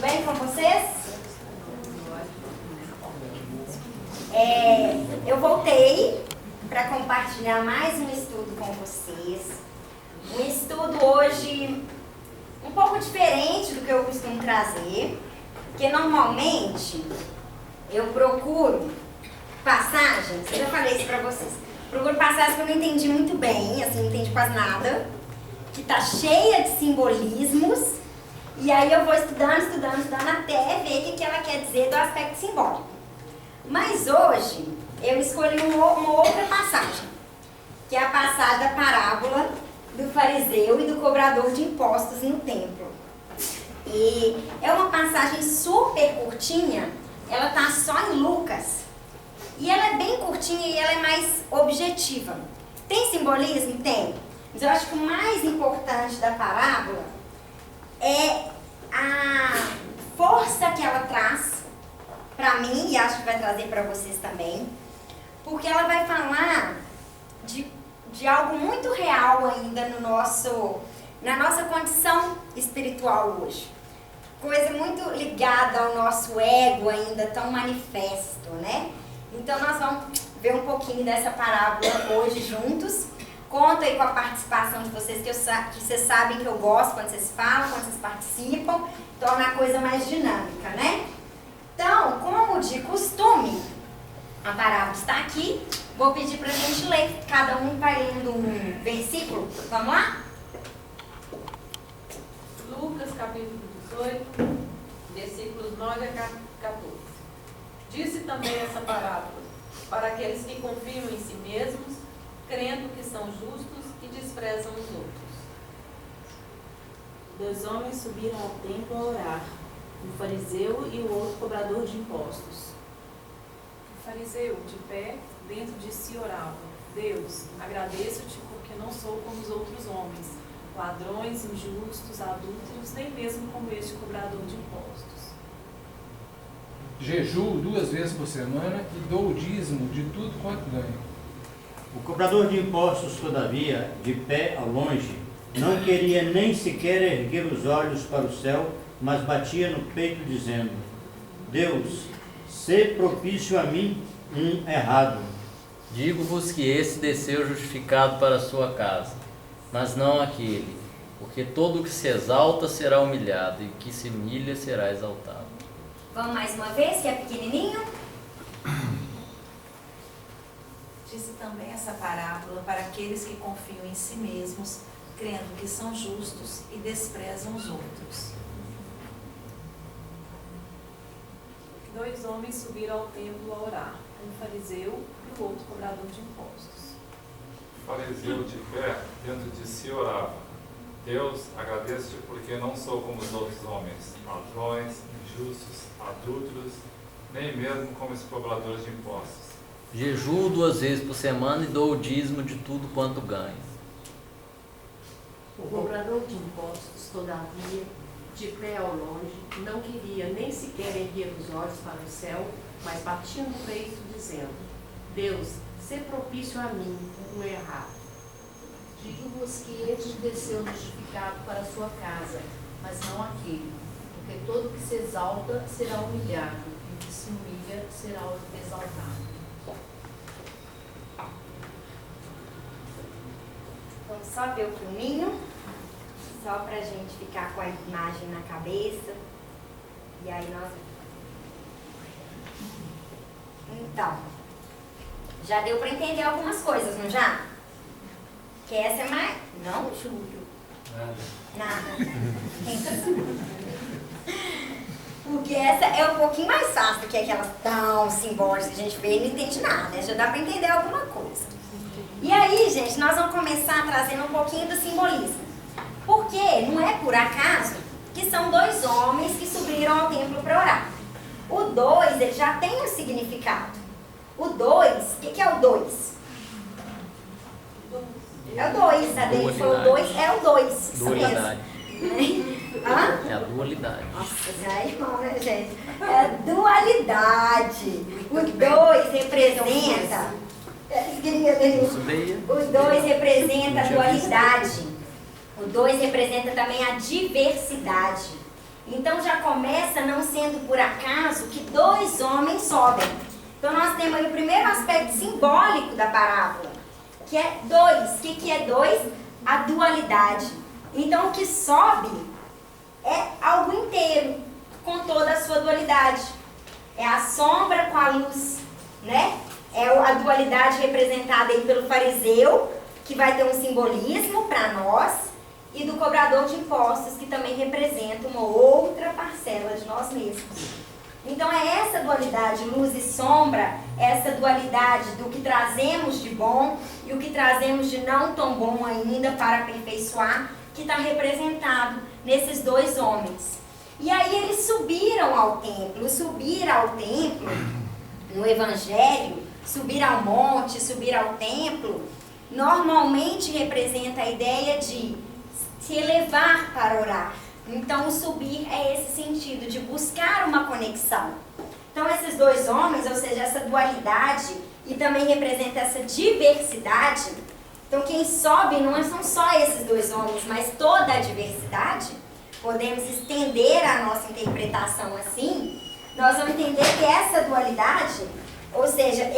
bem com vocês? Eu voltei para compartilhar mais um estudo com vocês. Um estudo hoje um pouco diferente do que eu costumo trazer, porque normalmente eu procuro passagens, eu já falei isso para vocês, procuro passagens que eu não entendi muito bem, assim, não entendi quase nada, que tá cheia de simbolismos, e aí eu vou estudando até ver o que ela quer dizer do aspecto simbólico. Mas hoje eu escolhi uma outra passagem, que é a passagem da parábola do fariseu e do cobrador de impostos no templo. E é uma passagem super curtinha, ela tá só em Lucas, e ela é bem curtinha e ela é mais objetiva. Tem simbolismo? Tem. Mas eu acho que o mais importante da parábola é a força que ela traz para mim, e acho que vai trazer para vocês também, porque ela vai falar de algo muito real ainda na nossa condição espiritual hoje. Coisa muito ligada ao nosso ego ainda tão manifesto, né? Então nós vamos ver um pouquinho dessa parábola hoje juntos. Conto aí com a participação de vocês, que vocês sabem que eu gosto quando vocês falam, quando vocês participam, torna a coisa mais dinâmica, né? Então, como de costume, a parábola está aqui, vou pedir para a gente ler, cada um vai lendo um versículo, vamos lá? Lucas capítulo 18, versículos 9 a 14. Disse também essa parábola para aqueles que confiam em si mesmos, crendo que são justos e desprezam os outros. 2 homens subiram ao templo a orar, um fariseu e o outro cobrador de impostos. O fariseu, de pé, dentro de si orava: Deus, agradeço-te porque não sou como os outros homens, ladrões, injustos, adúlteros, nem mesmo como este cobrador de impostos. Jejuo 2 vezes por semana e dou o dízimo de tudo quanto ganho. O cobrador de impostos, todavia, de pé ao longe, não queria nem sequer erguer os olhos para o céu, mas batia no peito dizendo: Deus, sê propício a mim, um errado. Digo-vos que esse desceu justificado para a sua casa, mas não aquele, porque todo o que se exalta será humilhado, e o que se humilha será exaltado. Vamos mais uma vez, que é pequenininho. Disse também essa parábola para aqueles que confiam em si mesmos, crendo que são justos e desprezam os outros. 2 homens subiram ao templo a orar, um fariseu e o outro cobrador de impostos. O fariseu de pé dentro de si orava: Deus, agradeço-te porque não sou como os outros homens, ladrões, injustos, adúlteros, nem mesmo como esse cobrador de impostos. Jejuo 2 vezes por semana e dou o dízimo de tudo quanto ganho. O cobrador de impostos, todavia, de pé ao longe, não queria nem sequer erguer os olhos para o céu, mas batia no peito, dizendo: Deus, sê propício a mim, um errado. Digo-vos que este desceu justificado para a sua casa, mas não aquele, porque todo que se exalta será humilhado, e o que se humilha será exaltado. Vamos só ver o filminho, só pra gente ficar com a imagem na cabeça. E aí nós... Então, já deu pra entender algumas coisas, não já? Que essa é mais... Não, Júlio? Nada. Porque essa é um pouquinho mais fácil do que aquelas tão simbólicas que a gente vê e não entende nada, né? Já dá pra entender alguma coisa. E aí, gente, nós vamos começar trazendo um pouquinho do simbolismo. Porque não é por acaso que são 2 homens que subiram ao templo para orar. O 2, ele já tem um significado. O 2, o que é o 2? É o 2, a dele foi o 2, é o 2. Dualidade. Hã? É a dualidade. Nossa, já é irmão, né, gente? É a dualidade. O 2 representa... O 2 representa a dualidade. O 2 representa também a diversidade. Então já começa não sendo por acaso que 2 homens sobem. Então nós temos aí o primeiro aspecto simbólico da parábola, que é 2. O que é 2? A dualidade. Então o que sobe é algo inteiro, com toda a sua dualidade. É a sombra com a luz, né? É a dualidade representada aí pelo fariseu, que vai ter um simbolismo para nós, e do cobrador de impostos, que também representa uma outra parcela de nós mesmos. Então é essa dualidade, luz e sombra, essa dualidade do que trazemos de bom e o que trazemos de não tão bom ainda para aperfeiçoar, que está representado nesses 2 homens. E aí eles subiram ao templo. Subir ao templo, no Evangelho, subir ao monte, subir ao templo, normalmente representa a ideia de se elevar para orar. Então o subir é esse sentido, de buscar uma conexão. Então esses 2 homens, ou seja, essa dualidade, e também representa essa diversidade. Então quem sobe não são só esses 2 homens, mas toda a diversidade. Podemos estender a nossa interpretação assim. Nós vamos entender que essa dualidade, ou seja,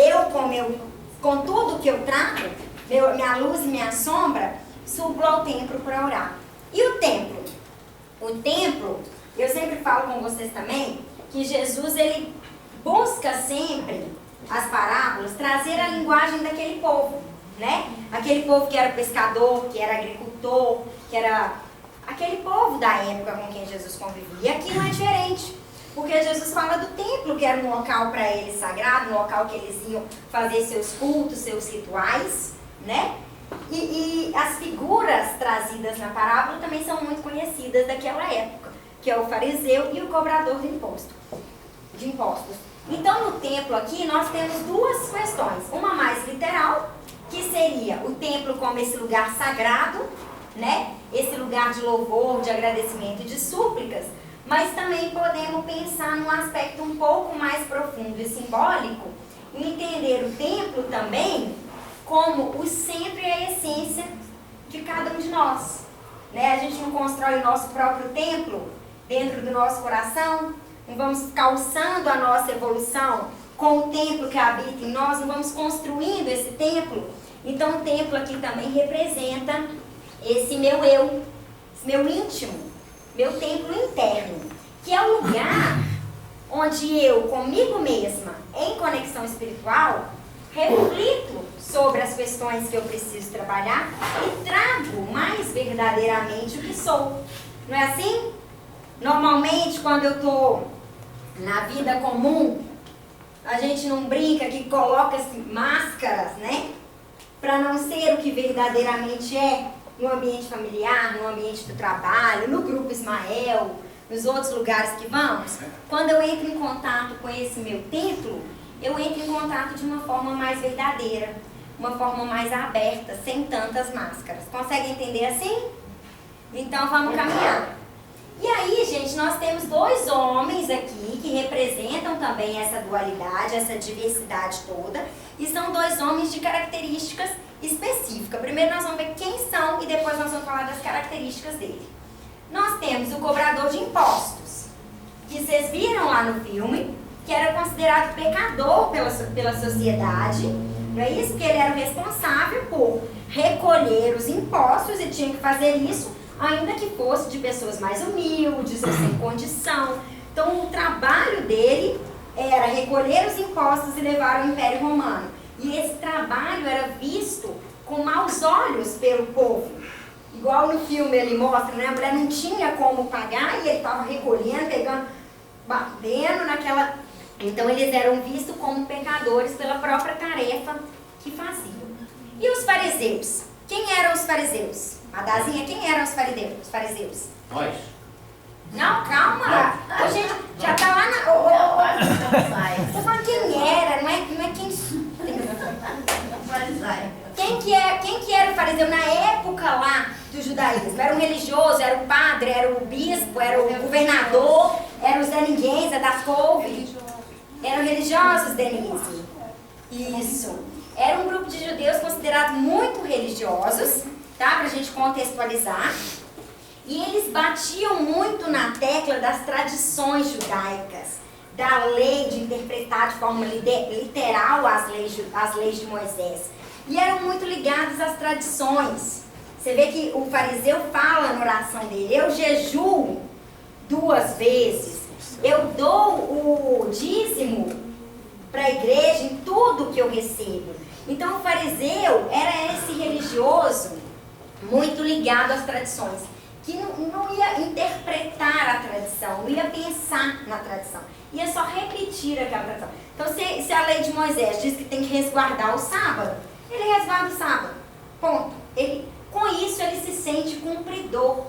com tudo que eu trago, minha luz e minha sombra, subo ao templo para orar. E o templo? O templo, eu sempre falo com vocês também, que Jesus, ele busca sempre, as parábolas, trazer a linguagem daquele povo, né? Aquele povo que era pescador, que era agricultor, que era aquele povo da época com quem Jesus convivia. E aqui não é diferente, porque Jesus fala do templo, que era um local para eles sagrado, um local que eles iam fazer seus cultos, seus rituais, né? E as figuras trazidas na parábola também são muito conhecidas daquela época, que é o fariseu e o cobrador de impostos. Então, no templo aqui, nós temos 2 questões. Uma mais literal, que seria o templo como esse lugar sagrado, né? Esse lugar de louvor, de agradecimento e de súplicas. Mas também podemos pensar num aspecto um pouco mais profundo e simbólico, e entender o templo também como o centro e a essência de cada um de nós. Né? A gente não constrói o nosso próprio templo dentro do nosso coração, não vamos calçando a nossa evolução com o templo que habita em nós, não vamos construindo esse templo. Então o templo aqui também representa esse meu eu, esse meu íntimo, meu templo interno, que é o lugar onde eu, comigo mesma, em conexão espiritual, reflito sobre as questões que eu preciso trabalhar e trago mais verdadeiramente o que sou. Não é assim? Normalmente, quando eu estou na vida comum, a gente não brinca que coloca-se máscaras, né? Para não ser o que verdadeiramente é no ambiente familiar, no ambiente do trabalho, no grupo Ismael, nos outros lugares que vamos. Quando eu entro em contato com esse meu templo, eu entro em contato de uma forma mais verdadeira, uma forma mais aberta, sem tantas máscaras. Consegue entender assim? Então vamos caminhar. E aí, gente, nós temos 2 homens aqui que representam também essa dualidade, essa diversidade toda, e são 2 homens de características específicas. Primeiro nós vamos ver quem são e depois nós vamos falar das características dele. Nós temos o cobrador de impostos, que vocês viram lá no filme, que era considerado pecador pela sociedade, não é isso? Porque ele era o responsável por recolher os impostos e tinha que fazer isso ainda que fosse de pessoas mais humildes ou sem condição. Então o trabalho dele era recolher os impostos e levar ao Império Romano. E esse trabalho era visto com maus olhos pelo povo. Igual no filme ele mostra, né? A mulher não tinha como pagar e ele estava recolhendo, pegando, batendo naquela... Então eles eram vistos como pecadores pela própria tarefa que faziam. E os fariseus? Quem eram os fariseus? Adazinha, quem eram os fariseus? Nós. Não, calma. A gente já tá lá na... Tô falando quem era, não é quem... Quem que era o fariseu na época lá do judaísmo? Era um religioso, era o padre, era o bispo, era o governador, eram os Zé Ninguém, Zé das Couve. Eram religiosos, Denise. Isso. Era um grupo de judeus considerados muito religiosos, tá? Pra gente contextualizar. E eles batiam muito na tecla das tradições judaicas, da lei, de interpretar de forma literal as leis de Moisés. E eram muito ligados às tradições. Você vê que o fariseu fala na oração dele: eu jejuo 2 vezes, eu dou o dízimo para a igreja em tudo que eu recebo. Então o fariseu era esse religioso muito ligado às tradições, que não ia interpretar a tradição, não ia pensar na tradição, ia só repetir aquela tradição. Então se a lei de Moisés diz que tem que resguardar o sábado, ele resguarda o sábado, ponto. Com isso ele se sente cumpridor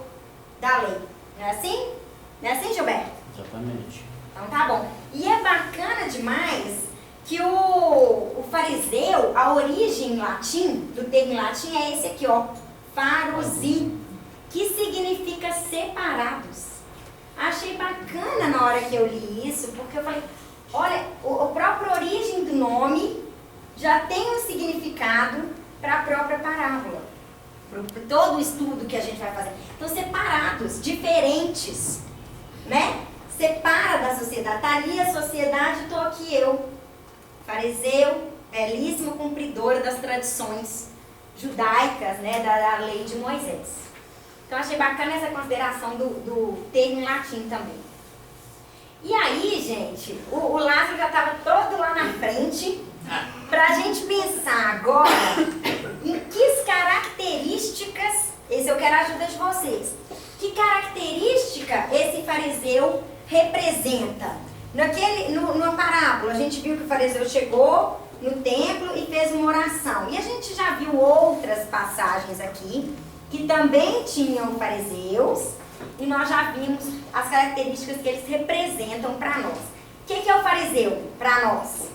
da lei. Não é assim? Não é assim, Gilberto? Exatamente. Então tá bom. E é bacana demais que o fariseu, a origem em latim, do termo em latim é esse aqui, ó, farusi, que significa separados. Achei bacana na hora que eu li isso, porque eu falei, olha, a própria origem do nome já tem um significado para a própria parábola, para todo o estudo que a gente vai fazer. Então, separados, diferentes, né? Separa da sociedade. Está ali a sociedade, estou aqui eu, fariseu, belíssimo cumpridor das tradições judaicas, né, da lei de Moisés. Então, achei bacana essa consideração do termo em latim também. E aí, gente, o Lázaro já estava todo lá na frente para a gente pensar agora em que características, esse eu quero a ajuda de vocês, que característica esse fariseu representa. Numa parábola, a gente viu que o fariseu chegou no templo e fez uma oração. E a gente já viu outras passagens aqui que também tinham fariseus, e nós já vimos as características que eles representam para nós. O que é o fariseu para nós?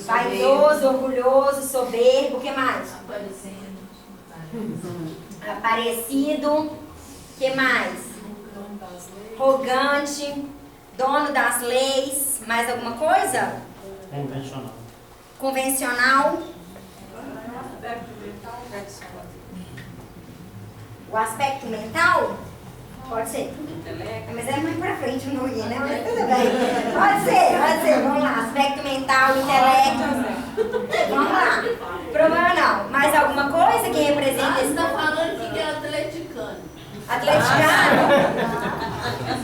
Vaidoso, orgulhoso, soberbo, o que mais? Aparecido, o que mais? Arrogante, dono das leis, mais alguma coisa? Convencional. Convencional. O aspecto mental? Pode ser. Mas é mais pra frente, não ia, né? Mas tudo bem. Pode ser. Vamos lá. Aspecto mental, intelecto. Vamos lá. Problema não. Mais alguma coisa que representa esse? Você está falando que é atleticano. Atleticano?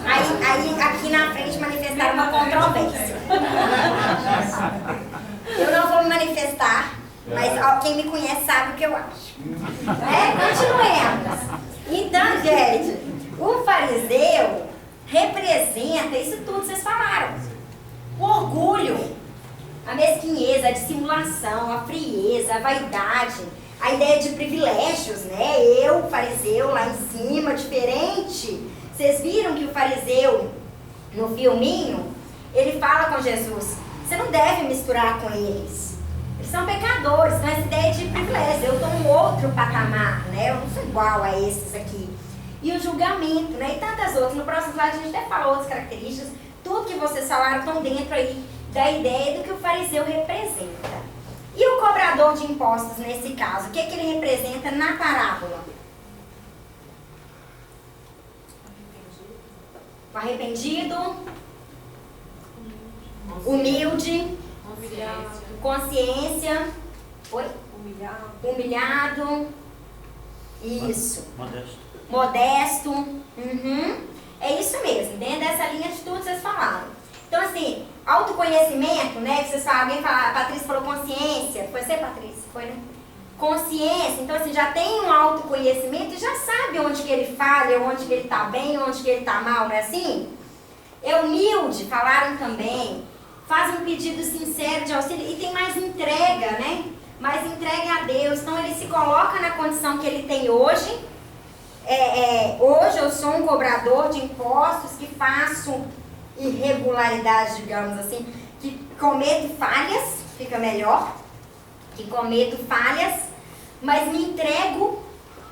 Aí aqui na frente manifestaram uma controvérsia. Eu não vou me manifestar, mas quem me conhece sabe o que eu acho. Continuemos. Então, gente, o fariseu representa isso tudo que vocês falaram. O orgulho, a mesquinheza, a dissimulação, a frieza, a vaidade, a ideia de privilégios, né? Eu, fariseu, lá em cima, diferente. Vocês viram que o fariseu, no filminho, ele fala com Jesus, você não deve misturar com eles. Eles são pecadores, então essa ideia de privilégio, eu estou em outro patamar, né? Eu não sou igual a esses aqui. E o julgamento, né? E tantas outras. No próximo slide a gente até fala outras características. Tudo que vocês falaram estão dentro aí da ideia do que o fariseu representa. E o cobrador de impostos nesse caso, o que ele representa na parábola? O arrependido, humilde, consciência, humilhado, isso, modesto, é isso mesmo, dentro dessa linha de tudo que vocês falaram. Então assim, autoconhecimento, né, que vocês falam, alguém fala, a Patrícia falou consciência, foi você, Patrícia? Foi, né? Consciência, então assim, já tem um autoconhecimento e já sabe onde que ele falha, onde que ele está bem, onde que ele está mal, não é assim? É humilde, falaram também, faz um pedido sincero de auxílio e tem mais entrega, né? Mais entrega a Deus, então ele se coloca na condição que ele tem hoje. Hoje eu sou um cobrador de impostos que faço irregularidades, digamos assim, que cometo falhas, fica melhor, que cometo falhas, mas me entrego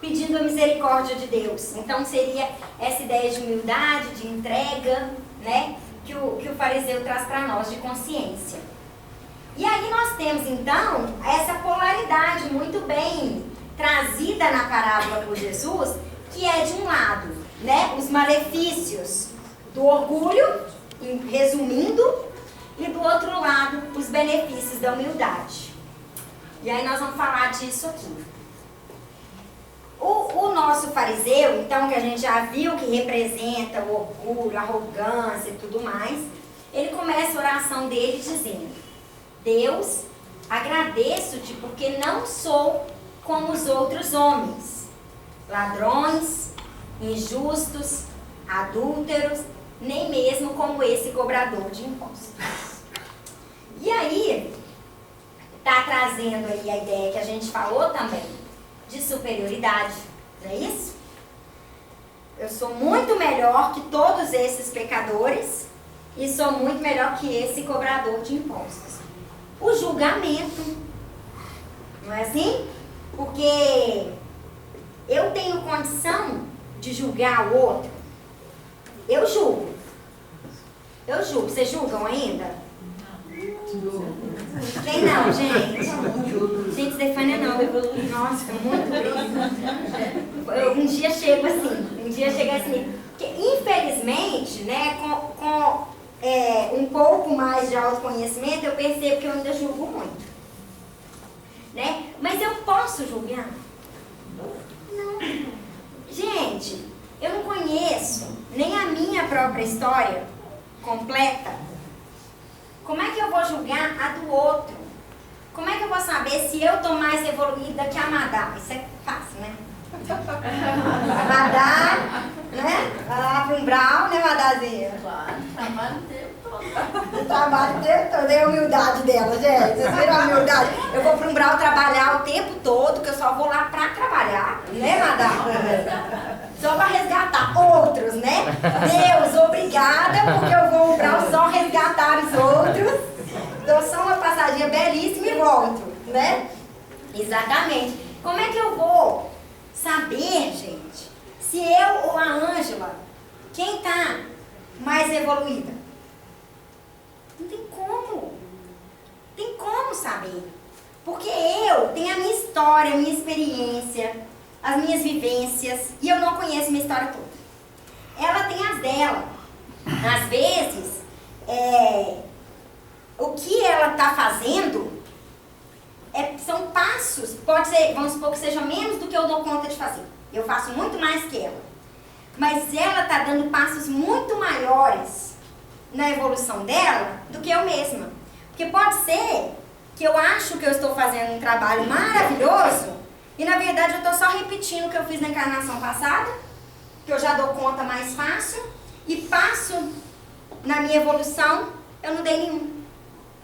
pedindo a misericórdia de Deus. Então seria essa ideia de humildade, de entrega, né, que o fariseu traz para nós, de consciência. E aí nós temos então essa polaridade muito bem trazida na parábola por Jesus, que é de um lado, né, os malefícios do orgulho, resumindo, e do outro lado, os benefícios da humildade. E aí nós vamos falar disso aqui. O nosso fariseu, então, que a gente já viu que representa o orgulho, a arrogância e tudo mais, ele começa a oração dele dizendo: Deus, agradeço-te porque não sou como os outros homens, ladrões, injustos, adúlteros, nem mesmo como esse cobrador de impostos. E aí, está trazendo aí a ideia que a gente falou também, de superioridade, não é isso? Eu sou muito melhor que todos esses pecadores e sou muito melhor que esse cobrador de impostos. O julgamento, não é assim? Porque eu tenho condição de julgar o outro. Eu julgo. Eu julgo. Vocês julgam ainda? Quem não, gente? Gente, Stefânia não. Nossa, muito bem. Um dia chego assim. Porque, infelizmente, né, com um pouco mais de autoconhecimento, eu percebo que eu ainda julgo muito. Né? Mas eu posso julgar? Não. Gente, eu não conheço nem a minha própria história completa. Como é que eu vou julgar a do outro? Como é que eu vou saber se eu estou mais evoluída que a Madá? Isso é fácil, né? A Madá, né? Vai lá para um Brau, né, Madazinha? Claro, trabalho o tempo todo. Trabalho o tempo todo, é a humildade dela, gente. Vocês viram a humildade? Eu vou para um Brau trabalhar o tempo todo, que eu só vou lá para trabalhar, né, Madá? Só para resgatar outros, né? Deus, obrigada, porque eu vou para só resgatar os outros. Dou só uma passadinha belíssima e volto, né? Exatamente. Como é que eu vou saber, gente, se eu ou a Ângela, quem tá mais evoluída? Não tem como. Tem como saber. Porque eu tenho a minha história, a minha experiência, as minhas vivências, e eu não conheço minha história toda. Ela tem as dela. Às vezes, o que ela está fazendo são passos, pode ser, vamos supor que seja menos do que eu dou conta de fazer. Eu faço muito mais que ela. Mas ela está dando passos muito maiores na evolução dela do que eu mesma. Porque pode ser que eu acho que eu estou fazendo um trabalho maravilhoso e na verdade eu estou só repetindo o que eu fiz na encarnação passada, que eu já dou conta mais fácil, e passo na minha evolução, eu não dei nenhum.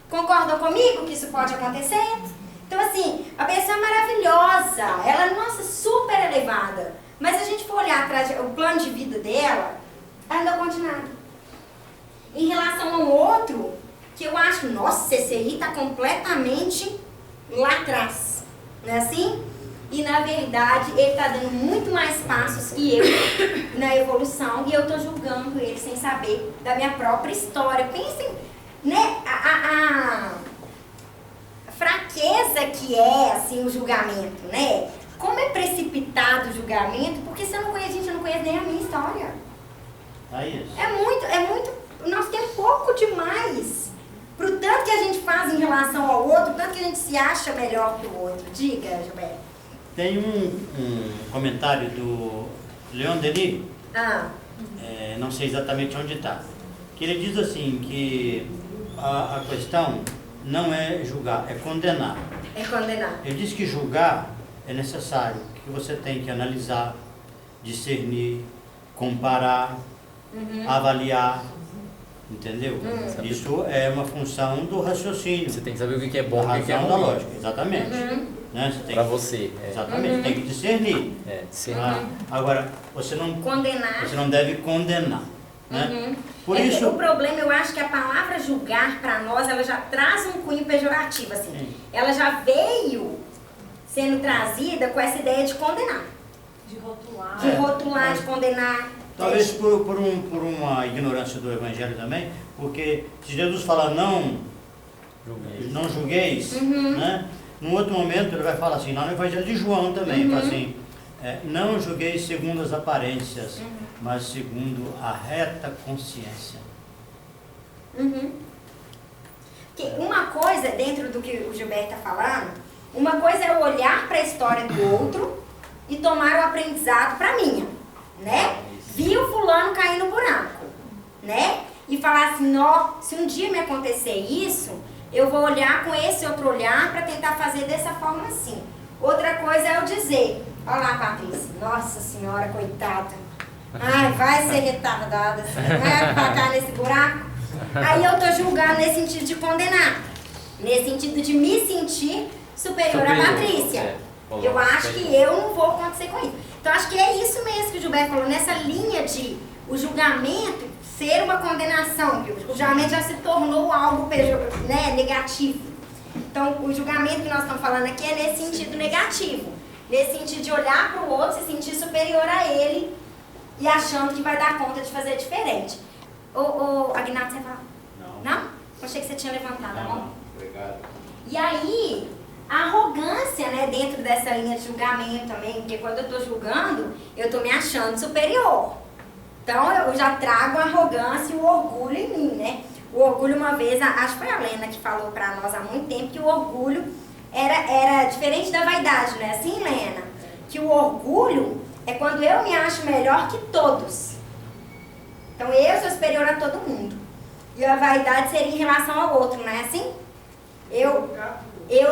Concordam comigo que isso pode acontecer? Então assim, a pessoa é maravilhosa, ela é, nossa, super elevada, mas se a gente for olhar atrás o plano de vida dela, ela não conta nada. Em relação ao outro, que eu acho, nossa, esse aí está completamente lá atrás, não é assim? E na verdade, ele está dando muito mais passos que eu na evolução e eu estou julgando ele sem saber da minha própria história. Pensem, né, a fraqueza que é, assim, o julgamento, né? Como é precipitado o julgamento, porque se eu não conheço, gente, eu não conheço nem a minha história. É muito, nós temos pouco demais pro tanto que a gente faz em relação ao outro, tanto que a gente se acha melhor que o outro. Diga, Gilberto. Tem um comentário do Leon Denis, não sei exatamente onde está, que ele diz assim, que a questão não é julgar, é condenar. É condenar. Ele diz que julgar é necessário, que você tem que analisar, discernir, comparar, avaliar, entendeu? Isso é uma função do raciocínio. Você tem que saber o que é bom e o que é ruim. ruim. Da lógica, exatamente. Né? Para você. Exatamente, tem que discernir. Discernir. Agora, você não deve condenar. Né? Por isso, o problema, eu acho que a palavra julgar para nós, ela já traz um cunho pejorativo, assim. Sim. Ela já veio sendo trazida com essa ideia de condenar. De rotular. De rotular, de condenar. Talvez por uma ignorância do Evangelho também, porque se Jesus fala não julgueis, né? Num outro momento ele vai falar assim, lá no Evangelho de João também, fala assim, Não julgueis segundo as aparências, mas segundo a reta consciência. Uma coisa, dentro do que o Gilberto está falando, uma coisa é eu olhar para a história do outro e tomar o aprendizado para minha, né? Vi o fulano cair no buraco, né? E falar assim, se um dia me acontecer isso, eu vou olhar com esse outro olhar para tentar fazer dessa forma assim. Outra coisa é eu dizer, olha lá, Patrícia, nossa senhora, coitada, ai, vai ser retardada, vai pagar nesse buraco. Aí eu tô julgando nesse sentido de condenar, nesse sentido de me sentir superior a Patrícia. Eu acho que eu não vou acontecer com isso. Então acho que é isso mesmo que o Gilberto falou, nessa linha de o julgamento ser uma condenação, que o julgamento já se tornou algo negativo. Então o julgamento que nós estamos falando aqui é nesse sentido negativo, nesse sentido de olhar para o outro, se sentir superior a ele e achando que vai dar conta de fazer diferente. Agnaldo, você fala? Não. Não? Eu achei que você tinha levantado a mão. Obrigado. E aí, a arrogância, né, dentro dessa linha de julgamento também, porque quando eu estou julgando, eu estou me achando superior. Então, eu já trago a arrogância e o orgulho em mim, né? O orgulho, uma vez, acho que foi a Lena que falou para nós há muito tempo, que o orgulho era diferente da vaidade, né? Assim, Lena? Que o orgulho é quando eu me acho melhor que todos. Então, eu sou superior a todo mundo. E a vaidade seria em relação ao outro, não é assim? Eu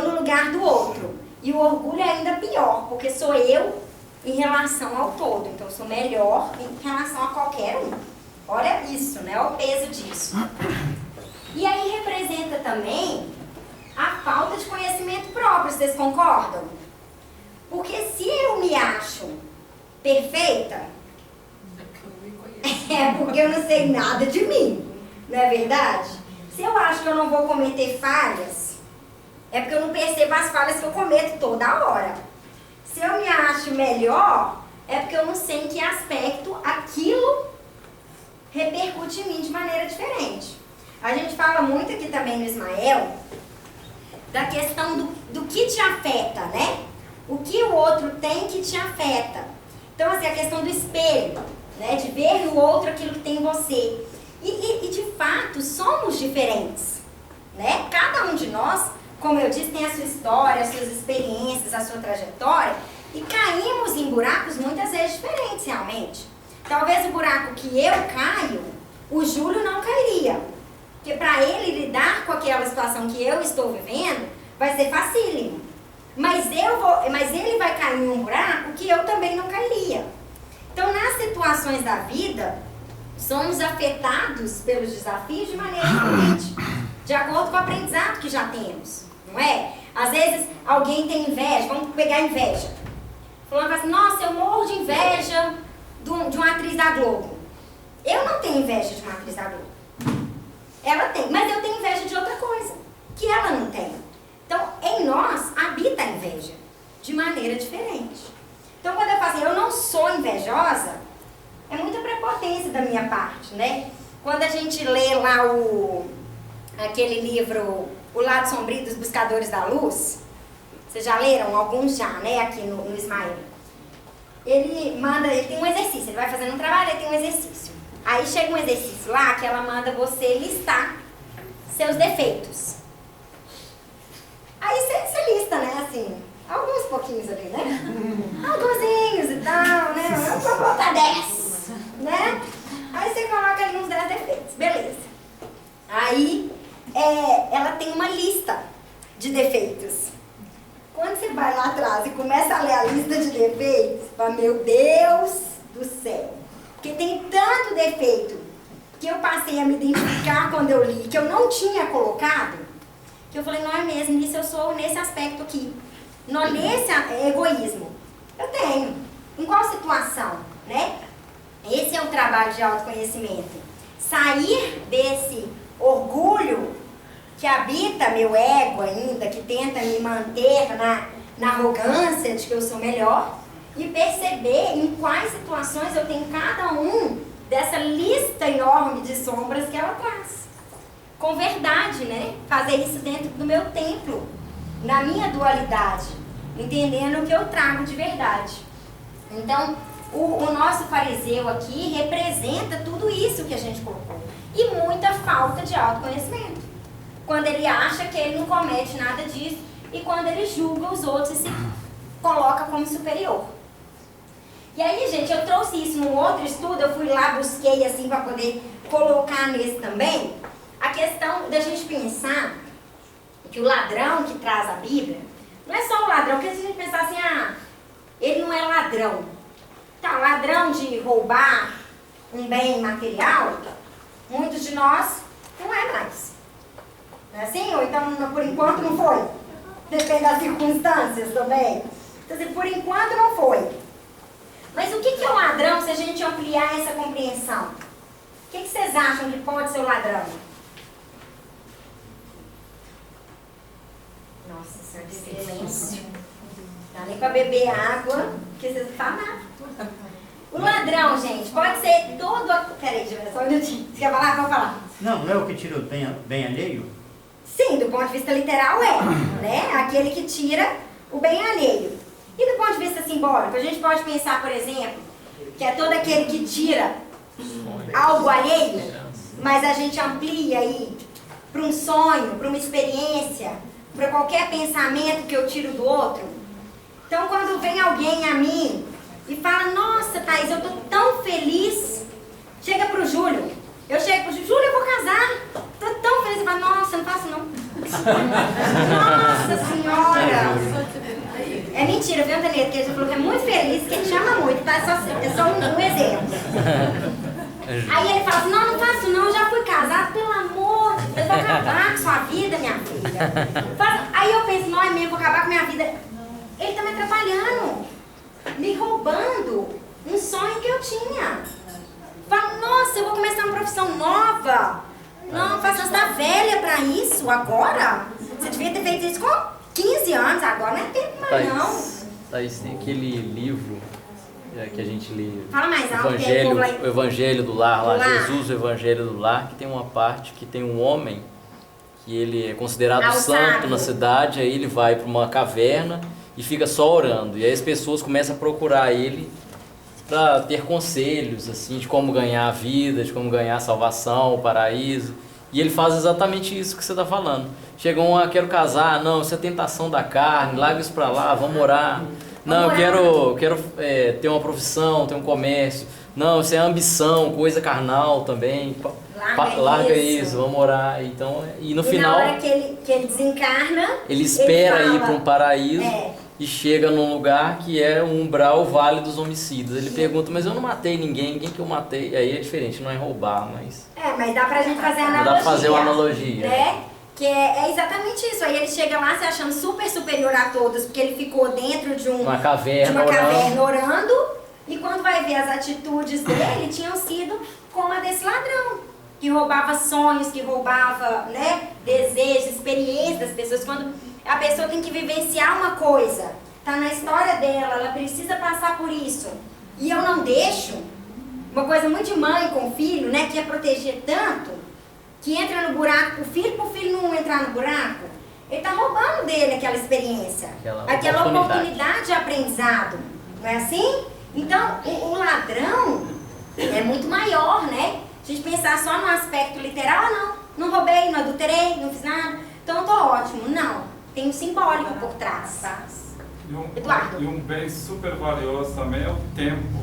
no lugar do outro. E o orgulho é ainda pior, porque sou eu em relação ao todo. Então, eu sou melhor em relação a qualquer um. Olha isso, né? Olha o peso disso. E aí representa também a falta de conhecimento próprio, vocês concordam? Porque se eu me acho perfeita, é porque eu não sei nada de mim, não é verdade? Se eu acho que eu não vou cometer falhas, é porque eu não percebo as falhas que eu cometo toda hora. Se eu me acho melhor, é porque eu não sei em que aspecto aquilo repercute em mim de maneira diferente. A gente fala muito aqui também no Ismael da questão do que te afeta, né? O que o outro tem que te afeta. Então, assim, a questão do espelho, né? De ver no outro aquilo que tem em você. E de fato, somos diferentes, né? Cada um de nós, como eu disse, tem a sua história, as suas experiências, a sua trajetória, e caímos em buracos muitas vezes diferentes, realmente. Talvez o buraco que eu caio, o Júlio não cairia. Porque para ele lidar com aquela situação que eu estou vivendo, vai ser facílimo. Mas ele vai cair em um buraco que eu também não cairia. Então, nas situações da vida, somos afetados pelos desafios de maneira diferente, de acordo com o aprendizado que já temos, não é? Às vezes, alguém tem inveja, vamos pegar inveja. Fulano fala assim, nossa, eu morro de inveja de uma atriz da Globo. Eu não tenho inveja de uma atriz da Globo. Ela tem, mas eu tenho inveja de outra coisa, que ela não tem. Então, em nós, habita a inveja, de maneira diferente. Então, quando eu falo assim, eu não sou invejosa, é muita prepotência da minha parte, né? Quando a gente lê lá aquele livro, O Lado Sombrio dos Buscadores da Luz, vocês já leram? Alguns já, né? Aqui no Ismael. Ele tem um exercício, ele vai fazendo um trabalho, ele tem um exercício. Aí chega um exercício lá que ela manda você listar seus defeitos. Aí você lista, né, assim, alguns pouquinhos ali, né? Alguns e tal, né? Eu vou botar 10, né? Aí você coloca ali uns 10 defeitos, beleza. Aí ela tem uma lista de defeitos. Quando você vai lá atrás e começa a ler a lista de defeitos, você fala, meu Deus do céu. Porque tem tanto defeito que eu passei a me identificar quando eu li, que eu não tinha colocado, que eu falei, não é mesmo, nisso eu sou nesse aspecto aqui. Não nesse egoísmo. Eu tenho. Em qual situação, né? Esse é o trabalho de autoconhecimento. Sair desse orgulho que habita meu ego ainda, que tenta me manter na arrogância de que eu sou melhor, e perceber em quais situações eu tenho cada um dessa lista enorme de sombras que ela traz. Com verdade, né? Fazer isso dentro do meu templo, na minha dualidade, entendendo o que eu trago de verdade. Então, o nosso fariseu aqui representa tudo isso que a gente colocou. E muita falta de autoconhecimento. Quando ele acha que ele não comete nada disso e quando ele julga os outros e se coloca como superior. E aí, gente, eu trouxe isso num outro estudo, eu fui lá, busquei assim para poder colocar nesse também, a questão da gente pensar que o ladrão que traz a Bíblia, não é só o ladrão, porque se a gente pensar assim, ele não é ladrão. Tá, ladrão de roubar um bem material, muitos de nós não é mais. Não é assim? Ou então, por enquanto, não foi. Depende das circunstâncias também. Então, assim, por enquanto, não foi. Mas o que é o ladrão se a gente ampliar essa compreensão? O que vocês acham que pode ser o ladrão? Nossa Senhora, que silêncio. Não dá nem para beber água, porque vocês não falam nada. O ladrão, gente, pode ser todo... Peraí, Giovana, só um minutinho. Você quer falar? Vamos falar. Não é o que tira o bem alheio? Sim, do ponto de vista literal né? Aquele que tira o bem alheio. E do ponto de vista simbólico, a gente pode pensar, por exemplo, que é todo aquele que tira algo alheio, mas a gente amplia aí para um sonho, para uma experiência, para qualquer pensamento que eu tiro do outro. Então, quando vem alguém a mim e fala, nossa, Thaís, eu tô tão feliz, chega pro Júlio, eu chego pro Júlio, eu vou casar, tô tão feliz, ele fala, nossa, não faço não. Nossa Senhora! É mentira, viu, Antonieta? Porque ele falou que é muito feliz, que ele te ama muito, tá? É só um exemplo. Aí ele fala assim, não faço não, já fui casado, pelo amor, eu vou acabar com sua vida, minha filha. Aí eu penso, não é mesmo, vou acabar com minha vida. Ele tá me atrapalhando, me roubando um sonho que eu tinha. Fala, nossa, eu vou começar uma profissão nova. Não, você está velha pra isso agora? Você devia ter feito isso com 15 anos, agora não é tempo mais não. Thaís, tem aquele livro que a gente lê, fala mais alto, o Evangelho do Lar, lá, Jesus, o Evangelho do Lar, que tem uma parte que tem um homem que ele é considerado santo na cidade, aí ele vai para uma caverna e fica só orando. E aí as pessoas começam a procurar ele para ter conselhos assim de como ganhar a vida, de como ganhar a salvação, o paraíso. E ele faz exatamente isso que você está falando. Chega quero casar, não, isso é tentação da carne, larga isso para lá, vamos orar. Não, eu quero ter uma profissão, ter um comércio. Não, isso é ambição, coisa carnal também. Larga isso, vamos orar. Então, e no final, na hora que ele desencarna, ele espera ir para um paraíso. E chega num lugar que é o umbral vale dos homicídios. Ele pergunta, mas eu não matei ninguém que eu matei? Aí é diferente, não é roubar, mas... mas dá pra gente fazer analogia. Dá pra fazer uma analogia. Né? Que é exatamente isso. Aí ele chega lá se achando super superior a todos, porque ele ficou dentro de uma caverna orando. E quando vai ver as atitudes dele, tinham sido como a desse ladrão. Que roubava sonhos, que roubava, né, desejos, experiências das pessoas. Quando a pessoa tem que vivenciar uma coisa, tá na história dela, ela precisa passar por isso. E eu não deixo, uma coisa muito de mãe com filho, né, que é proteger tanto, que entra no buraco, o filho pro filho não entrar no buraco, ele tá roubando dele aquela experiência, aquela oportunidade de aprendizado, não é assim? Então, o ladrão é muito maior, né? Se a gente pensar só no aspecto literal, não roubei, não adulterei, não fiz nada, então eu tô ótimo. Não, tem um simbólico por trás. Eduardo. E um bem super valioso também é o tempo.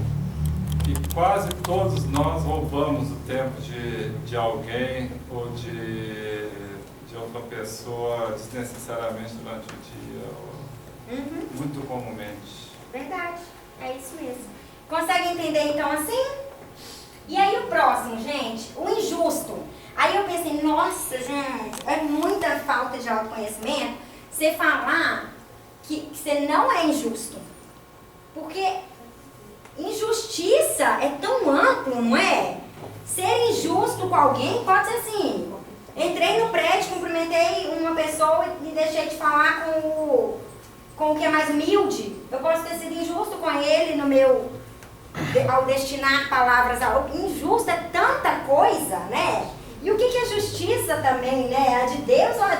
E quase todos nós roubamos o tempo de alguém ou de outra pessoa desnecessariamente durante o dia, muito comumente. Verdade, é isso mesmo. Consegue entender então assim? E aí o próximo, gente, o injusto. Aí eu pensei, nossa, gente, é muita falta de autoconhecimento você falar que você não é injusto. Porque injustiça é tão amplo, não é? Ser injusto com alguém pode ser assim, entrei no prédio, cumprimentei uma pessoa e deixei de falar com o que é mais humilde. Eu posso ter sido injusto com ele ao destinar palavras ao injusto, é tanta coisa, né? E o que é justiça também, né? A de Deus ou a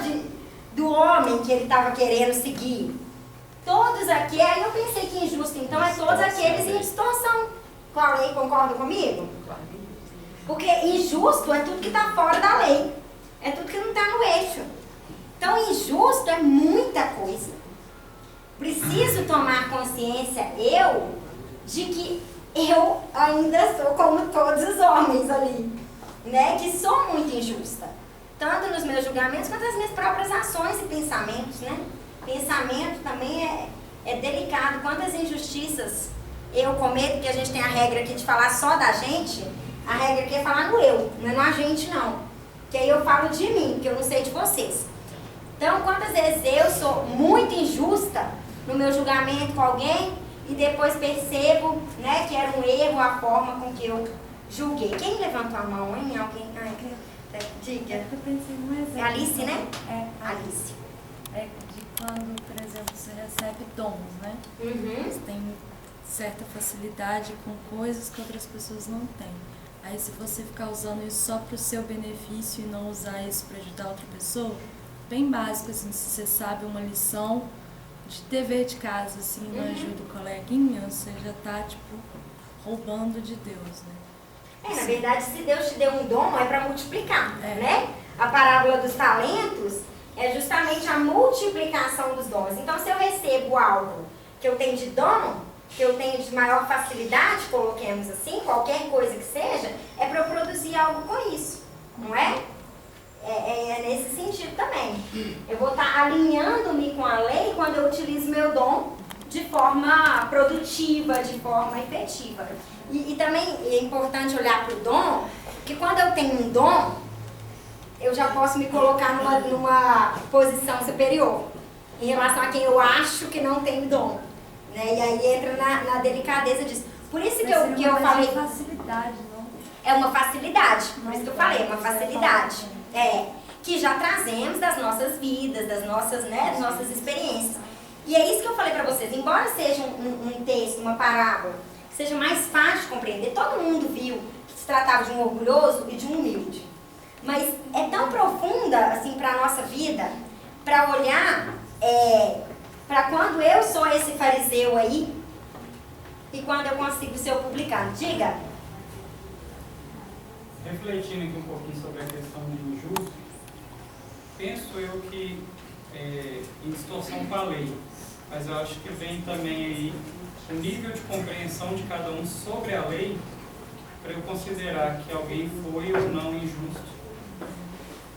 do homem que ele estava querendo seguir? Todos aqui, aí eu pensei que injusto, então é todos aqueles em distorção com a lei, concordam comigo? Porque injusto é tudo que está fora da lei, é tudo que não está no eixo. Então injusto é muita coisa. Preciso tomar consciência, de que eu ainda sou como todos os homens ali, né? Que sou muito injusta. Tanto nos meus julgamentos quanto nas minhas próprias ações e pensamentos, né? Pensamento também é delicado. Quantas injustiças eu cometo, que a gente tem a regra aqui de falar só da gente, a regra aqui é falar no eu, não é no a gente não. Que aí eu falo de mim, que eu não sei de vocês. Então, quantas vezes eu sou muito injusta no meu julgamento com alguém e depois percebo, né, que era um erro a forma com que eu julguei. Quem levantou a mão, hein? Alguém? Diga. Eu pensei num exemplo. É Alice, né? É. Alice. É de quando, por exemplo, você recebe dons, né? Você tem certa facilidade com coisas que outras pessoas não têm. Aí se você ficar usando isso só para o seu benefício e não usar isso para ajudar outra pessoa, bem básico, assim, se você sabe uma lição de dever de casa, assim, não ajuda o coleguinha, você já tá, tipo, roubando de Deus, né? Na verdade, se Deus te deu um dom, é para multiplicar, né? A parábola dos talentos é justamente a multiplicação dos dons. Então, se eu recebo algo que eu tenho de dom, que eu tenho de maior facilidade, coloquemos assim, qualquer coisa que seja, é para eu produzir algo com isso, não é? É nesse sentido também. Eu vou estar alinhando-me com a lei quando eu utilizo meu dom de forma produtiva, de forma efetiva. E também é importante olhar para o dom, que quando eu tenho um dom, eu já posso me colocar numa posição superior em relação a quem eu acho que não tem dom. Né? E aí entra na delicadeza disso. Por isso que eu falei... facilidade, não? É uma facilidade, por isso que eu falei, é uma facilidade. Que já trazemos das nossas vidas, das nossas experiências. E é isso que eu falei para vocês, embora seja um texto, uma parábola, que seja mais fácil de compreender, todo mundo viu que se tratava de um orgulhoso e de um humilde. Mas é tão profunda, assim, para a nossa vida, para olhar para quando eu sou esse fariseu aí e quando eu consigo ser o publicano. Diga. Refletindo aqui um pouquinho sobre a questão do injusto, penso eu que em distorção com a lei, mas eu acho que vem também aí o nível de compreensão de cada um sobre a lei para eu considerar que alguém foi ou não injusto.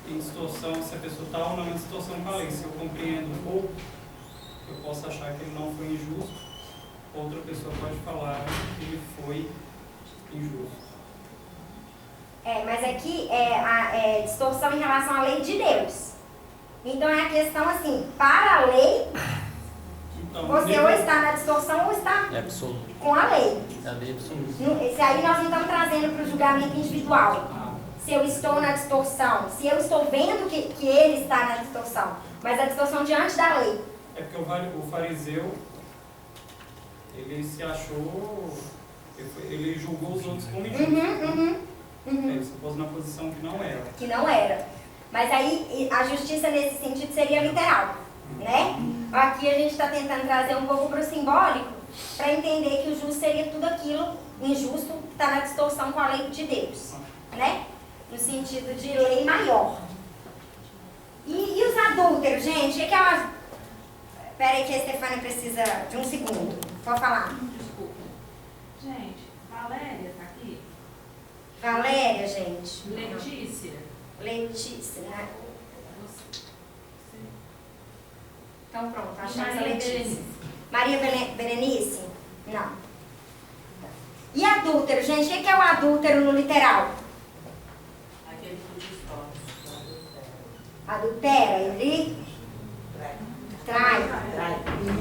Em distorção, se a pessoa está ou não em distorção com a lei. Se eu compreendo pouco, eu posso achar que ele não foi injusto, outra pessoa pode falar que ele foi injusto. Mas aqui é distorção em relação à lei de Deus. Então é a questão assim, para a lei, então, você ou está na distorção ou está com a lei. É a lei absoluta. Esse aí nós não estamos trazendo para o julgamento individual. Se eu estou na distorção, se eu estou vendo que ele está na distorção, mas a distorção diante da lei. É porque o fariseu, ele se achou, ele julgou os outros como injustos. Ele se pôs na posição que não era. Que não era. Mas aí a justiça nesse sentido seria literal, né? Aqui a gente está tentando trazer um pouco para o simbólico, para entender que o justo seria tudo aquilo, injusto, que está na distorção com a lei de Deus, né? No sentido de lei maior. E os adúlteros, gente? Que elas... Espera aí que a Estefânia precisa de um segundo. Pode falar. Desculpa. Gente, Valéria está aqui? Valéria, gente. Letícia, né? Então pronto, achamos a Maria Letícia. Berenice. Maria Berenice? Não. E adúltero, gente? O que é o adúltero no literal? Aquele que distorce. Adultera, ele trai.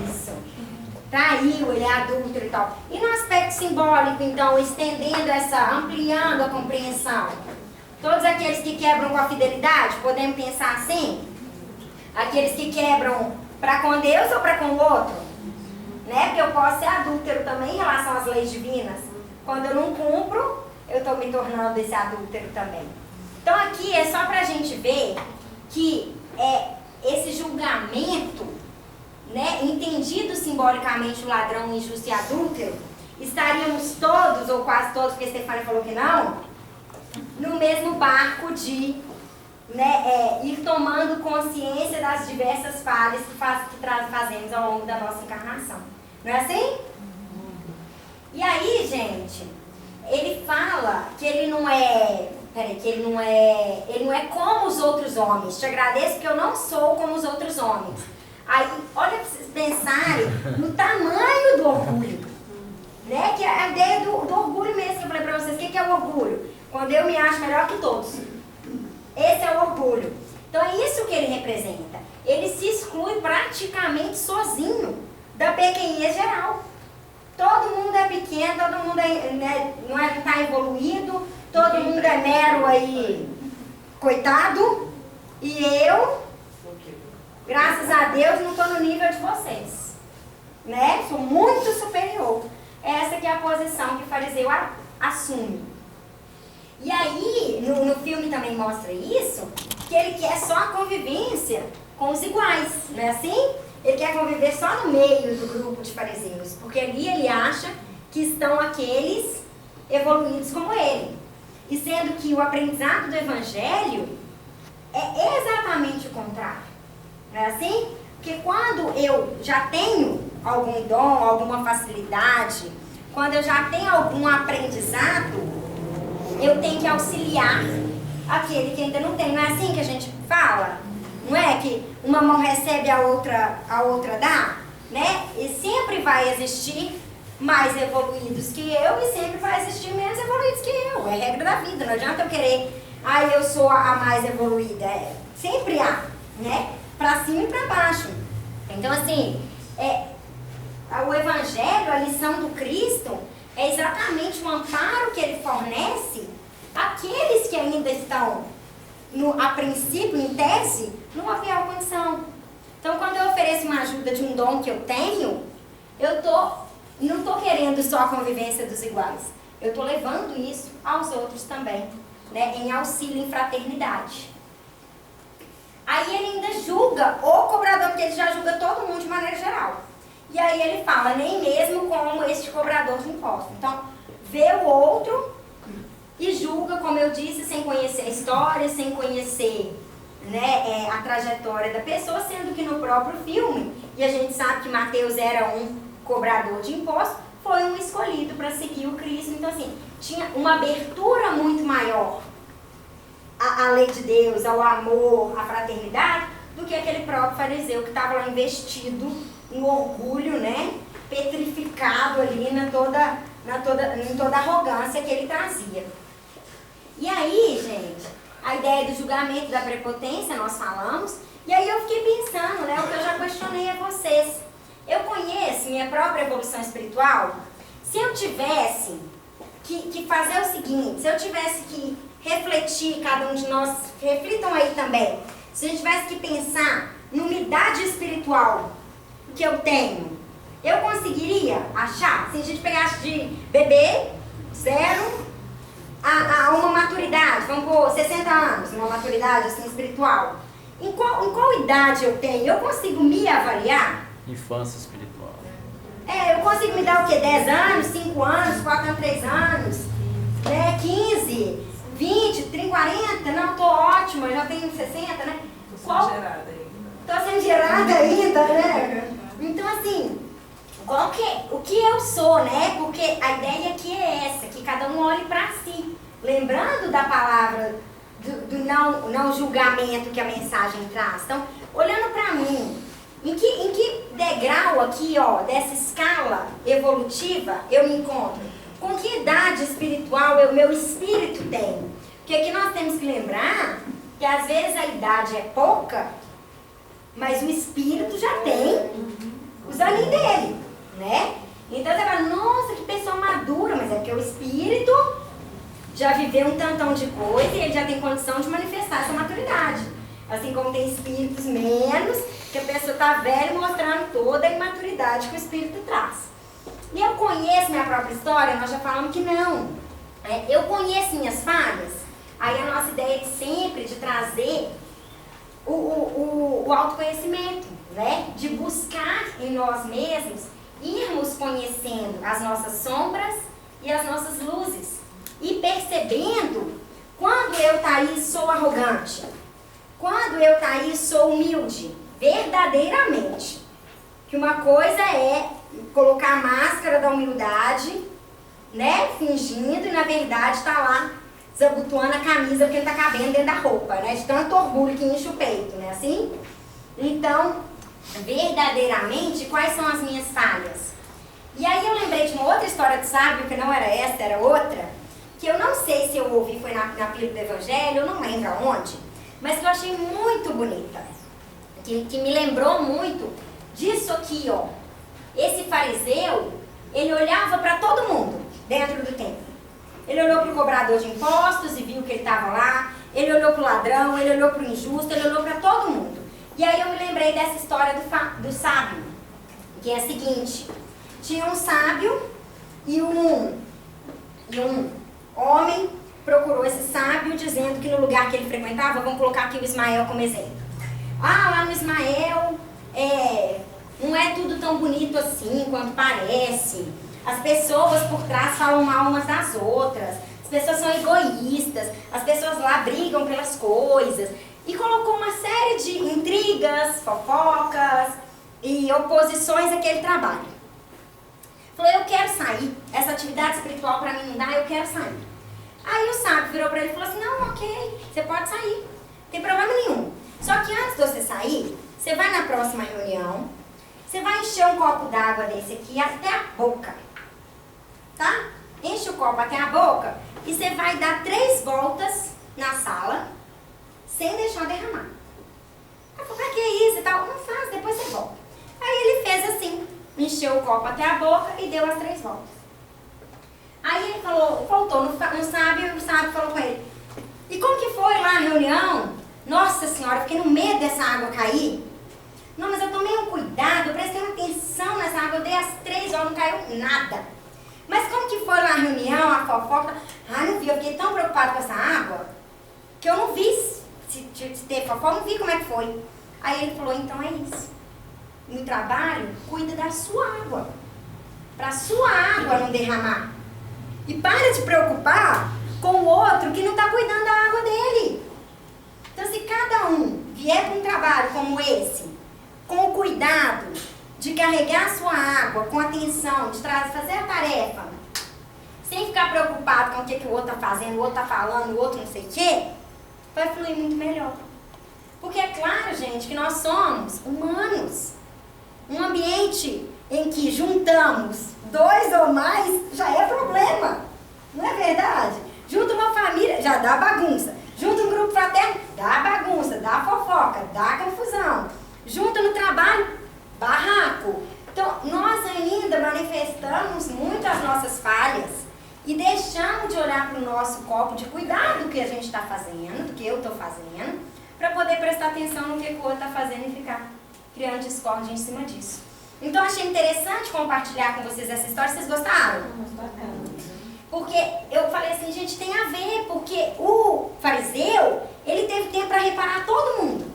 Isso. Traiu, ele é adúltero e tal. E no aspecto simbólico, então, estendendo ampliando a compreensão. Todos aqueles que quebram com a fidelidade, podemos pensar assim? Aqueles que quebram para com Deus ou para com o outro? Né? Porque eu posso ser adúltero também em relação às leis divinas. Quando eu não cumpro, eu estou me tornando esse adúltero também. Então aqui é só para a gente ver que esse julgamento né, entendido simbolicamente o ladrão, injusto e adúltero, estaríamos todos, ou quase todos, porque Stefania falou que não, no mesmo barco de, né, ir tomando consciência das diversas falhas que fazemos ao longo da nossa encarnação. Não é assim? E aí, gente, ele fala que ele não é como os outros homens. Te agradeço porque eu não sou como os outros homens. Aí, olha para vocês pensarem no tamanho do orgulho, né? Que é a ideia do orgulho mesmo que eu falei para vocês. O que é o orgulho? Quando eu me acho melhor que todos. Esse é o orgulho. Então é isso que ele representa. Ele se exclui praticamente sozinho da pequenez geral. Todo mundo é pequeno, todo mundo não está evoluído, todo mundo é mero aí, coitado. E eu, graças a Deus, não estou no nível de vocês. Né? Sou muito superior. Essa que é a posição que o fariseu assume. E aí, no filme também mostra isso, que ele quer só a convivência com os iguais, não é assim? Ele quer conviver só no meio do grupo de fariseus, porque ali ele acha que estão aqueles evoluídos como ele. E sendo que o aprendizado do Evangelho é exatamente o contrário, não é assim? Porque quando eu já tenho algum dom, alguma facilidade, quando eu já tenho algum aprendizado, eu tenho que auxiliar aquele que ainda não tem. Não é assim que a gente fala? Não é que uma mão recebe, a outra dá? Né? E sempre vai existir mais evoluídos que eu e sempre vai existir menos evoluídos que eu. É regra da vida. Não adianta eu querer, eu sou a mais evoluída. Sempre há, né? Pra cima e pra baixo. Então, assim, o Evangelho, a lição do Cristo, é exatamente o amparo que ele fornece àqueles que ainda estão, a princípio, em tese, numa pior condição. Então, quando eu ofereço uma ajuda de um dom que eu tenho, não estou querendo só a convivência dos iguais. Eu estou levando isso aos outros também, né, em auxílio, em fraternidade. Aí ele ainda julga o cobrador, porque ele já julga todo mundo de maneira geral. E aí ele fala, nem mesmo como este cobrador de impostos. Então, vê o outro e julga, como eu disse, sem conhecer a história, sem conhecer, né, a trajetória da pessoa, sendo que no próprio filme, e a gente sabe que Mateus era um cobrador de impostos, foi um escolhido para seguir o Cristo. Então, assim, tinha uma abertura muito maior à lei de Deus, ao amor, à fraternidade, do que aquele próprio fariseu que estava lá investido no orgulho, né, petrificado ali em toda a arrogância que ele trazia. E aí, gente, a ideia do julgamento, da prepotência, nós falamos, e aí eu fiquei pensando, né, o que eu já questionei a vocês. Eu conheço minha própria evolução espiritual. Se eu tivesse que fazer o seguinte, se eu tivesse que refletir, cada um de nós, reflitam aí também, se a gente tivesse que pensar numa idade espiritual que eu tenho, eu conseguiria achar, se a gente pegasse de bebê, 0, a uma maturidade, vamos por 60 anos, uma maturidade assim, espiritual, em qual idade eu tenho? Eu consigo me avaliar? Infância espiritual. Eu consigo me dar o quê? 10 anos, 5 anos, 4 anos, 3 anos, né? 15, 20, 30, 40? Não, tô ótima, eu já tenho 60, né? Tô sendo gerada ainda, né? Então, assim, o que eu sou, né? Porque a ideia aqui é essa, que cada um olhe para si. Lembrando da palavra do não julgamento que a mensagem traz. Então, olhando para mim, em que degrau aqui, ó, dessa escala evolutiva eu me encontro? Com que idade espiritual o meu espírito tem? Porque aqui nós temos que lembrar que às vezes a idade é pouca, mas o espírito já tem os aninhos dele, né? Então você fala, nossa, que pessoa madura, mas é porque o espírito já viveu um tantão de coisa e ele já tem condição de manifestar essa maturidade. Assim como tem espíritos menos, que a pessoa está velha mostrando toda a imaturidade que o espírito traz. E eu conheço minha própria história, nós já falamos que não. Eu conheço minhas falhas, aí a nossa ideia é sempre de trazer o autoconhecimento, né? De buscar em nós mesmos, irmos conhecendo as nossas sombras e as nossas luzes. E percebendo quando eu, Thaís, sou arrogante, quando eu, Thaís, sou humilde, verdadeiramente. Que uma coisa é colocar a máscara da humildade, né, fingindo, e na verdade tá lá desabotoando a camisa porque tá cabendo dentro da roupa, né, de tanto orgulho que enche o peito, né, assim? Então, verdadeiramente, quais são as minhas falhas? E aí eu lembrei de uma outra história do sábio, que não era essa, era outra, que eu não sei se eu ouvi, foi na pílula do Evangelho, eu não lembro aonde, mas que eu achei muito bonita, que me lembrou muito disso aqui, ó. Esse fariseu, ele olhava para todo mundo dentro do templo. Ele olhou para o cobrador de impostos e viu que ele estava lá, ele olhou para o ladrão, ele olhou para o injusto, ele olhou para todo mundo. E aí eu me lembrei dessa história do sábio, que é a seguinte: tinha um sábio e um homem procurou esse sábio dizendo que no lugar que ele frequentava, vamos colocar aqui o Ismael como exemplo. Ah, lá no Ismael não é tudo tão bonito assim quanto parece. As pessoas por trás falam mal umas das outras. As pessoas são egoístas. As pessoas lá brigam pelas coisas. E colocou uma série de intrigas, fofocas e oposições àquele trabalho. Falou, eu quero sair. Essa atividade espiritual para mim não dá, eu quero sair. Aí o sábio virou para ele e falou assim, não, ok, você pode sair. Não tem problema nenhum. Só que antes de você sair, você vai na próxima reunião, você vai encher um copo d'água desse aqui até a boca, tá? Enche o copo até a boca e você vai dar 3 voltas na sala, sem deixar derramar. Aí falou, pra que isso e tal? Não faz, depois você volta. Aí ele fez assim, encheu o copo até a boca e deu as 3 voltas. Aí ele falou, voltou no sábio e o sábio falou com ele, e como que foi lá a reunião? Nossa senhora, eu fiquei no medo dessa água cair. Não, mas eu tomei um cuidado, eu prestei atenção nessa água, eu dei as 3 horas, não caiu nada. Mas como que foi lá a reunião, a fofoca? Ah, não vi, eu fiquei tão preocupada com essa água, que eu não vi se teve fofoca, não vi como é que foi. Aí ele falou, então é isso. No trabalho, cuida da sua água, para a sua água não derramar. E para de preocupar com o outro que não está cuidando da água dele. Então, se cada um vier para um trabalho como esse, com o cuidado de carregar a sua água, com atenção, de fazer a tarefa, sem ficar preocupado com o que o outro está fazendo, o outro está falando, o outro não sei o quê, vai fluir muito melhor. Porque é claro, gente, que nós somos humanos. Um ambiente em que juntamos 2 ou mais já é problema. Não é verdade? Junta uma família, já dá bagunça. Junta um grupo fraterno, dá bagunça, dá fofoca, dá confusão. Junta no trabalho, barraco. Então, nós ainda manifestamos muito as nossas falhas e deixamos de olhar para o nosso copo, de cuidar do que a gente está fazendo, do que eu estou fazendo, para poder prestar atenção no que o outro está fazendo e ficar criando discórdia em cima disso. Então, achei interessante compartilhar com vocês essa história. Vocês gostaram? Porque eu falei assim, gente, tem a ver, porque o fariseu, ele teve tempo para reparar todo mundo.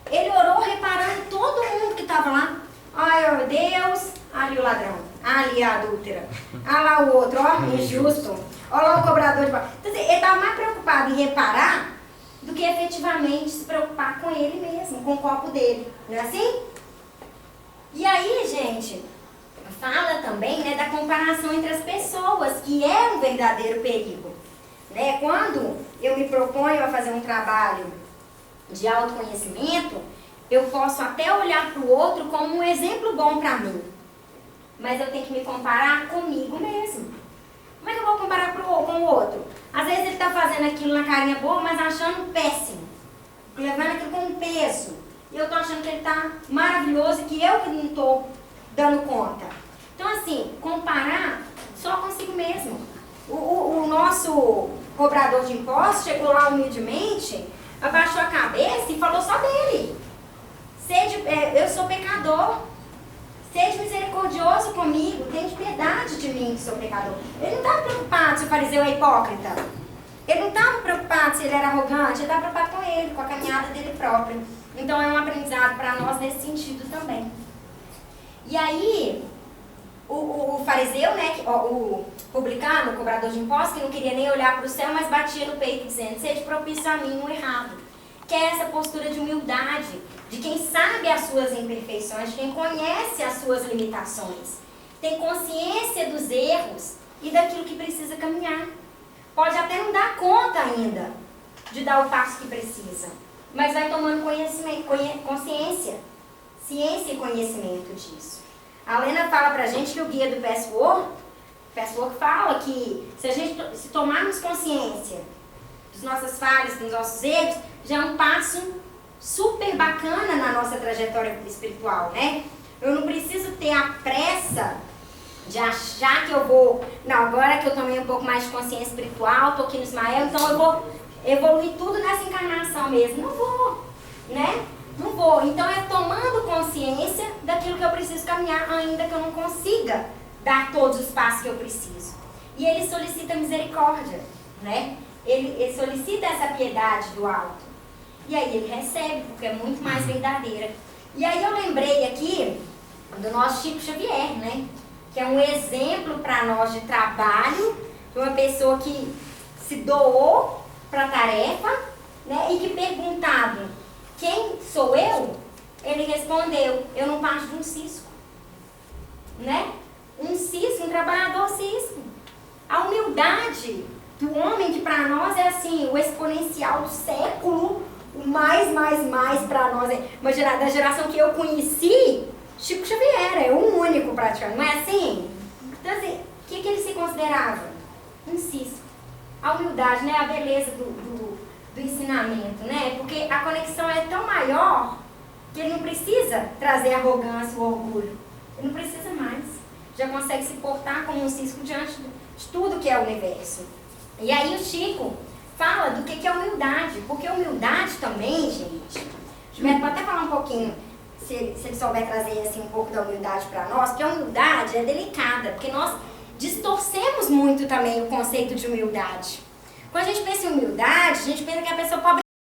Ele orou reparando todo mundo que estava lá. Ai, ó Deus, ali o ladrão, ali a adúltera, ah lá o outro, ó, injusto, ó lá o cobrador de impostos. Então, ele estava mais preocupado em reparar do que efetivamente se preocupar com ele mesmo, com o copo dele. Não é assim? E aí, gente, fala também, né, da comparação entre as pessoas, que é um verdadeiro perigo. Né? Quando eu me proponho a fazer um trabalho de autoconhecimento, eu posso até olhar para o outro como um exemplo bom para mim. Mas eu tenho que me comparar comigo mesmo. Como é que eu vou comparar com o outro? Às vezes ele está fazendo aquilo na carinha boa, mas achando péssimo. Levando aquilo com um peso. E eu estou achando que ele está maravilhoso e que eu que não estou dando conta. Então, assim, comparar só consigo mesmo. O nosso cobrador de impostos chegou lá humildemente, abaixou a cabeça e falou só dele. Eu sou pecador. Seja misericordioso comigo, tenha piedade de mim que sou pecador. Ele não está preocupado se o fariseu é hipócrita. Ele não estava preocupado se ele era arrogante, ele estava preocupado com ele, com a caminhada dele próprio. Então é um aprendizado para nós nesse sentido também. E aí, o fariseu, né, o publicano, o cobrador de impostos, que não queria nem olhar para o céu, mas batia no peito dizendo, seja propício a mim, um errado. Que é essa postura de humildade, de quem sabe as suas imperfeições, de quem conhece as suas limitações, tem consciência dos erros e daquilo que precisa caminhar. Pode até não dar conta ainda de dar o passo que precisa, mas vai tomando consciência, ciência e conhecimento disso. A Lena fala pra gente que o guia do Password fala que se tomarmos consciência das nossas falhas, dos nossos erros, já é um passo super bacana na nossa trajetória espiritual, né? Eu não preciso ter a pressa de achar que eu vou, não, agora que eu tomei um pouco mais de consciência espiritual, tô aqui no Ismael, então eu vou evoluir tudo nessa encarnação mesmo. Não vou, né? Não vou. Então é tomando consciência daquilo que eu preciso caminhar, ainda que eu não consiga dar todos os passos que eu preciso. E ele solicita misericórdia, né? Ele solicita essa piedade do alto. E aí ele recebe, porque é muito mais verdadeira. E aí eu lembrei aqui do nosso Chico Xavier, né? Que é um exemplo para nós de trabalho, de uma pessoa que se doou para a tarefa, né? E que perguntado, quem sou eu? Ele respondeu, eu não passo de um cisco, né? Um cisco, um trabalhador cisco. A humildade do homem, que para nós é assim, o exponencial do século, o mais para nós. Mas da geração que eu conheci, Chico Xavier é o único praticamente, não é assim? Então assim, o que ele se considerava? Um cisco. A humildade, né? A beleza do ensinamento, né? Porque a conexão é tão maior que ele não precisa trazer arrogância ou orgulho. Ele não precisa mais. Já consegue se portar como um cisco diante de tudo que é o universo. E aí o Chico fala do que é humildade. Porque humildade também, gente, o Gilberto pode até falar um pouquinho, se ele souber trazer assim, um pouco da humildade para nós, porque a humildade é delicada, porque nós distorcemos muito também o conceito de humildade. Quando a gente pensa em humildade, a gente pensa que a pessoa pode